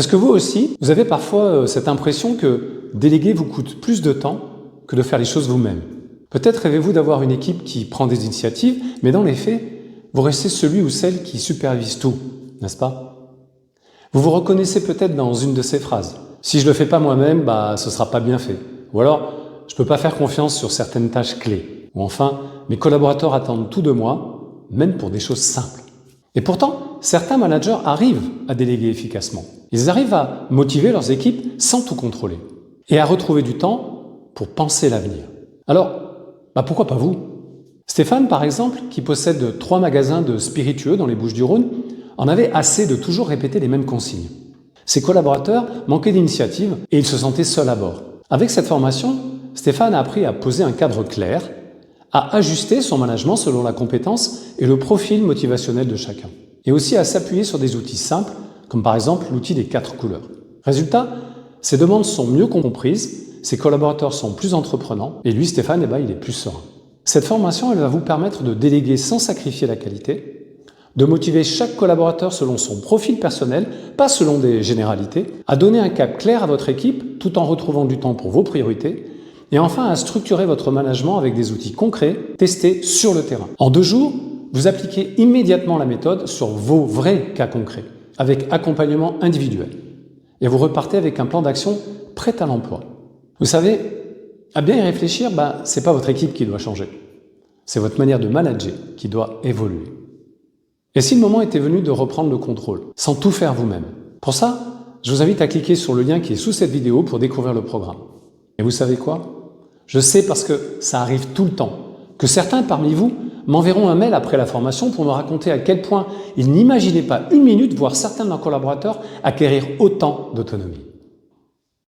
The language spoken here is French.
Est-ce que vous aussi, vous avez parfois cette impression que déléguer vous coûte plus de temps que de faire les choses vous-même? Peut-être rêvez-vous d'avoir une équipe qui prend des initiatives, mais dans les faits, vous restez celui ou celle qui supervise tout, n'est-ce pas? Vous vous reconnaissez peut-être dans une de ces phrases. Si je le fais pas moi-même, ce sera pas bien fait. Ou alors, je peux pas faire confiance sur certaines tâches clés. Ou enfin, mes collaborateurs attendent tout de moi, même pour des choses simples. Et pourtant, certains managers arrivent à déléguer efficacement. Ils arrivent à motiver leurs équipes sans tout contrôler et à retrouver du temps pour penser l'avenir. Alors, pourquoi pas vous? Stéphane, par exemple, qui possède 3 magasins de spiritueux dans les Bouches-du-Rhône, en avait assez de toujours répéter les mêmes consignes. Ses collaborateurs manquaient d'initiative et il se sentait seul à bord. Avec cette formation, Stéphane a appris à poser un cadre clair, à ajuster son management selon la compétence et le profil motivationnel de chacun, et aussi à s'appuyer sur des outils simples, comme par exemple l'outil des 4 couleurs. Résultat, ses demandes sont mieux comprises, ses collaborateurs sont plus entreprenants, et lui, Stéphane, il est plus serein. Cette formation, elle va vous permettre de déléguer sans sacrifier la qualité, de motiver chaque collaborateur selon son profil personnel, pas selon des généralités, à donner un cap clair à votre équipe tout en retrouvant du temps pour vos priorités, et enfin à structurer votre management avec des outils concrets testés sur le terrain. En 2 jours, vous appliquez immédiatement la méthode sur vos vrais cas concrets, avec accompagnement individuel. Et vous repartez avec un plan d'action prêt à l'emploi. Vous savez, à bien y réfléchir, c'est pas votre équipe qui doit changer. C'est votre manière de manager qui doit évoluer. Et si le moment était venu de reprendre le contrôle, sans tout faire vous-même? Pour ça, je vous invite à cliquer sur le lien qui est sous cette vidéo pour découvrir le programme. Et vous savez quoi? Je sais parce que ça arrive tout le temps, que certains parmi vous m'enverront un mail après la formation pour me raconter à quel point ils n'imaginaient pas une minute voir certains de leurs collaborateurs acquérir autant d'autonomie.